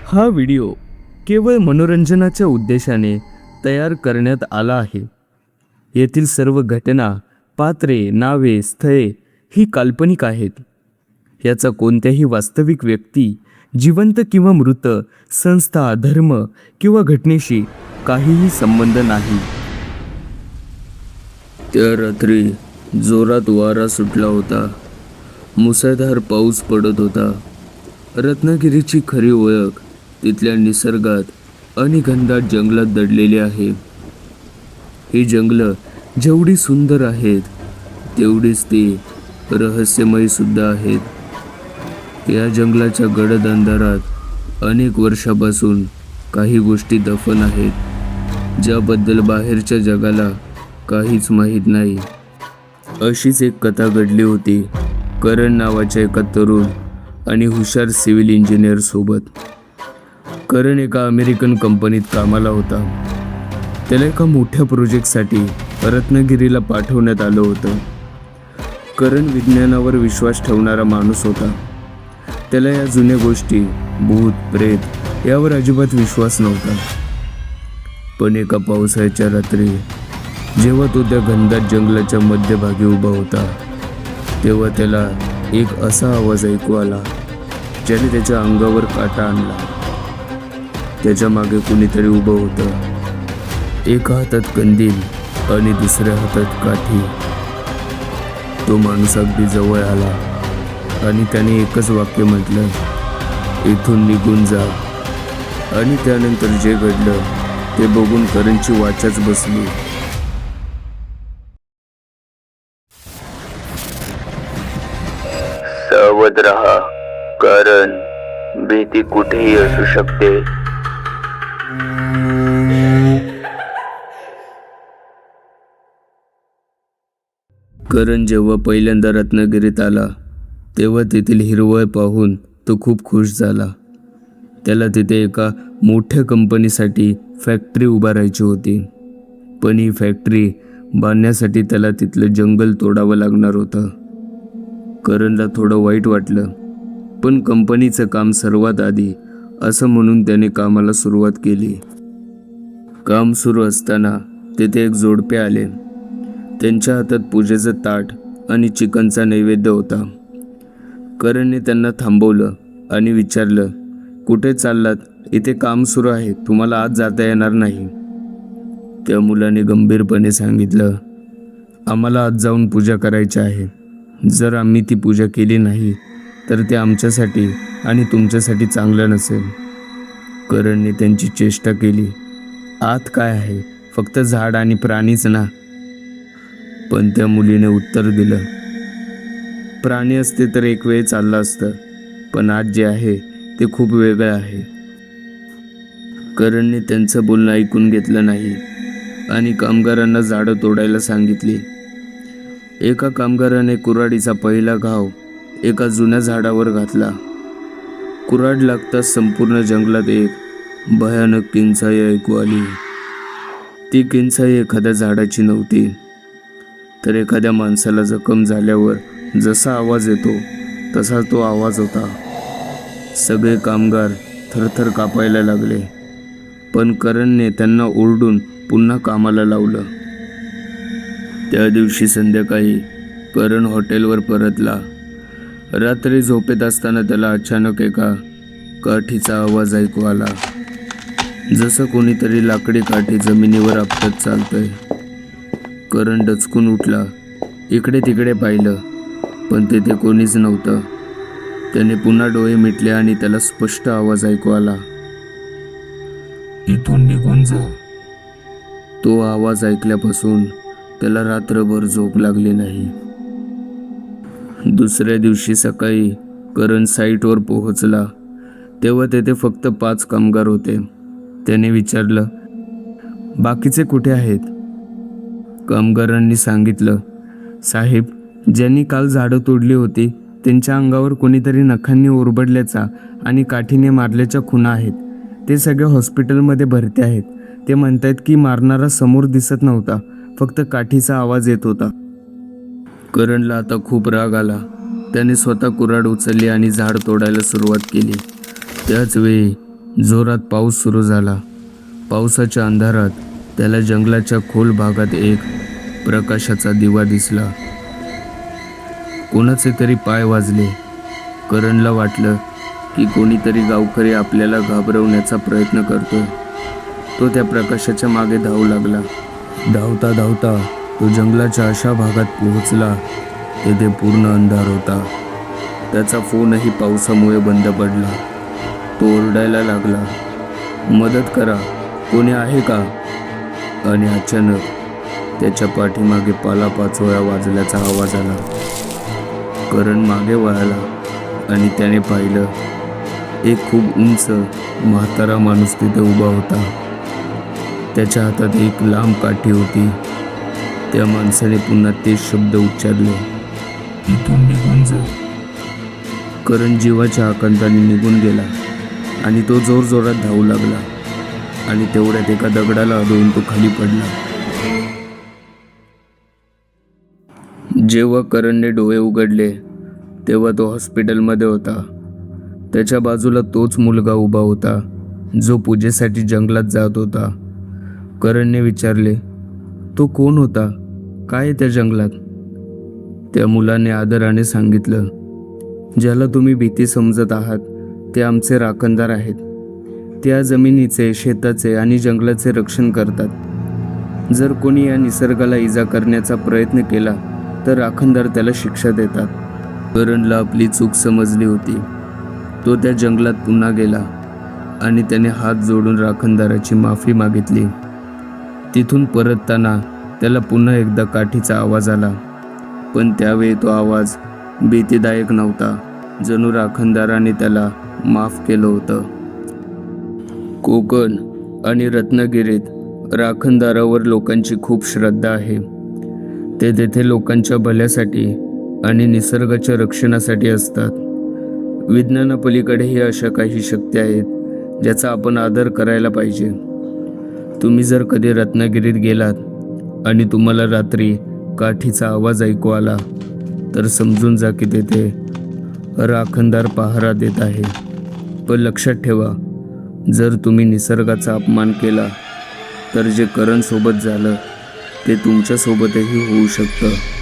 हा व्हिडिओ केवळ मनोरंजनाच्या उद्देशाने तयार करण्यात आला आहे. येथील सर्व घटना, पात्रे, नावे, स्थळे ही काल्पनिक आहेत. याचा कोणत्याही वास्तविक व्यक्ती, जिवंत किंवा मृत, संस्था, धर्म किंवा घटनेशी काहीही संबंध नाही. त्या रात्री जोरात वारा सुटला होता. मुसळधार पाऊस पडत होता. रत्नागिरीची खरी ओळख तिथल्या निसर्गात आणि घनदाट जंगलात दडलेली आहे. ही जंगलं जेवढी सुंदर आहेत तेवढीच ती रहस्यमयी सुद्धा आहेत. या जंगलाच्या गडद अंधारात अनेक वर्षापासून काही गोष्टी दफन आहेत, ज्याबद्दल बाहेरच्या जगाला काहीच माहीत नाही. अशीच एक कथा घडली होती करण नावाच्या एका तरुण आणि हुशार सिव्हिल इंजिनियर सोबत. करण एका अमेरिकन कंपनीत कामाला होता. त्याला एका मोठ्या प्रोजेक्टसाठी रत्नागिरीला पाठवण्यात आलं होतं. करण विज्ञानावर विश्वास ठेवणारा माणूस होता. त्याला या जुन्या गोष्टी, भूत, प्रेत यावर अजिबात विश्वास नव्हता. पण एका पावसाळ्याच्या रात्री जेव्हा तो त्या घनदाट जंगलाच्या मध्यभागी उभा होता, तेव्हा त्याला एक असा आवाज ऐकू आला ज्याने त्याच्या अंगावर काटा आणला. त्याच्या मागे कुणीतरी उभं होतं. एका हातात कंदील आणि दुसऱ्या हातात काठी. तो माणूस अगदी जवळ आला आणि त्याने एकच वाक्य म्हटलं, इथून निघून जा. आणि त्यानंतर जे घडलं ते बघून करणची वाचाच बसली. सावध रहा, कारण भीती कुठेही असू शकते. करण जेव्हा पहिल्यांदा रत्नागिरीत आला तेव्हा तेथील हिरवळ पाहून तो खूप खुश झाला. त्याला तिथे एका मोठ्या कंपनीसाठी फॅक्टरी उभारायची होती. पण ही फॅक्टरी बांधण्यासाठी त्याला तिथलं जंगल तोडावं लागणार होतं. करणला थोडं वाईट वाटलं, पण कंपनीचं काम सर्वात आधी असं म्हणून त्याने कामाला सुरुवात केली. काम सुरू असताना तेथे एक जोडपे आले. त्यांच्या हातात पूजेचं ताट आणि चिकनचा नैवेद्य होता. करणने त्यांना थांबवलं आणि विचारलं, कुठे चाललात? इथे काम सुरू आहे, तुम्हाला आज जाता येणार नाही. त्या मुलाने गंभीरपणे सांगितलं, आम्हाला आज जाऊन पूजा करायची आहे. जर आम्ही ती पूजा केली नाही तर ते आमच्यासाठी आणि तुमच्यासाठी चांगलं नसेल. करणने त्यांची चेष्टा केली, आत काय आहे, फक्त झाड आणि प्राणीच ना. पण त्या मुलीने उत्तर दिलं, प्राणी असते तर एक वेळ चाललं असतं, पण आज जे आहे ते खूप वेगळं आहे. करणने त्यांचं बोलणं ऐकून घेतलं नाही आणि कामगारांना झाडं तोडायला सांगितली. एका कामगाराने कुऱ्हाडीचा पहिला घाव एका जुन्या झाडावर घातला. कुऱ्हाड लागताच संपूर्ण जंगलात एक भयानक किंचाळी ऐकू आली. ती किंचाळी एखाद्या झाडाची नव्हती, तर एखाद्या माणसाला जखम झाल्यावर जसा आवाज येतो तसा तो आवाज होता. सगळे कामगार थरथर कापायला लागले, पण करणने त्यांना ओरडून पुन्हा कामाला लावलं. त्या दिवशी संध्याकाळी करण हॉटेलवर परतला. रात्री झोपेत असताना त्याला अचानक एका काठीचा आवाज ऐकू आला, जसं कोणीतरी लाकडी काठी जमिनीवर आपटत चालतंय. करण डचकून उठला. इकडे तिकडे पाहिलं, पण तेथे कोणीच नव्हतं. त्याने पुन्हा डोळे मिटले आणि त्याला स्पष्ट आवाज ऐकू आला, इथून निघून जा. तो आवाज ऐकल्यापासून त्याला रात्रभर झोप लागली नाही. दुसऱ्या दिवशी सकाळी करण साईटवर पोहोचला तेव्हा तेथे फक्त 5 कामगार होते. त्याने विचारलं, बाकीचे कुठे आहेत? कामगारांनी सांगितलं, साहेब, ज्यांनी काल झाडं तोडली होती त्यांच्या अंगावर कोणीतरी नखांनी ओरबडल्याचा आणि काठीने मारल्याच्या खुणा आहेत. ते सगळे हॉस्पिटलमध्ये भरती आहेत. ते म्हणतात की मारणारा समोर दिसत नव्हता, फक्त काठीचा आवाज येत होता. करणला आता खूप राग आला. त्याने स्वतः कुऱ्हाड उचलली आणि झाड तोडायला सुरुवात केली. त्याच वेळी जोरात पाऊस सुरू झाला. पावसाच्या अंधारात त्याला जंगलाच्या खोल भागात एक प्रकाशाचा दिवा दिसला. कोणाचे तरी पाय वाजले. करणला वाटलं की कोणीतरी गावकरी आपल्याला घाबरवण्याचा प्रयत्न करतोय. तो त्या प्रकाशाच्या मागे धावू लागला. धावता धावता तो जंगलाच्या अशा भागात पोहोचला तेथे पूर्ण अंधार होता. त्याचा फोनही पावसामुळे बंद पडला. तो ओरडायला लागला, मदत करा, कोणी आहे का? आणि अचानक त्याच्या पाठीमागे पालापाचोळ्या वाजल्याचा आवाज आला. करण मागे वळाला आणि त्याने पाहिलं एक खूप उंच म्हातारा माणूस तिथे उभा होता. त्याच्या हातात एक लांब काठी होती. त्या माणसाने पुन्हा तेच शब्द उच्चारले, इथून निघून जा. करण जीवाच्या आकांताने निघून गेला आणि तो जोरजोरात धावू लागला आणि तेवढ्यात एका दगडाला अडवून तो खाली पडला. जेव्हा करणने डोळे उघडले तेव्हा तो हॉस्पिटलमध्ये होता. त्याच्या बाजूला तोच मुलगा उभा होता जो पूजेसाठी जंगलात जात होता. करणने विचारले, तो कोण होता? काय त्या जंगलात? त्या मुलाने आदराने सांगितलं, ज्याला तुम्ही भीती समजत आहात ते आमचे राखणदार आहेत. त्या जमिनीचे, शेताचे आणि जंगलाचे रक्षण करतात. जर कोणी या निसर्गाला इजा करण्याचा प्रयत्न केला तर राखणदार त्याला शिक्षा देतात. करणला आपली चूक समजली होती. तो त्या जंगलात पुन्हा गेला आणि त्याने हात जोडून राखणदाराची माफी मागितली. तिथून परतताना त्याला पुन्हा एकदा काठीचा आवाज आला, पण त्यावेळी तो आवाज भीतीदायक नव्हता. जणू राखणदाराने त्याला माफ केलं होतं. कोकण आणि रत्नागिरीत राखणदारावर लोकांची खूप श्रद्धा आहे. ते तेथे लोकांच्या भल्यासाठी आणि निसर्गाच्या रक्षणासाठी असतात. विज्ञानापलीकडेही अशा काही शक्ती आहेत ज्याचा आपण आदर करायला पाहिजे. तुम्ही जर कधी रत्नागिरीत गेलात आणि तुम्हाला रात्री काठीचा आवाज ऐकू आला तर समजून जा की तेथे राखणदार पहारा देत आहे. पण लक्षात ठेवा, जर तुम्ही निसर्गाचा अपमान केला तर जे करणसोबत झालं ते तुमच्यासोबतही होऊ शकतं.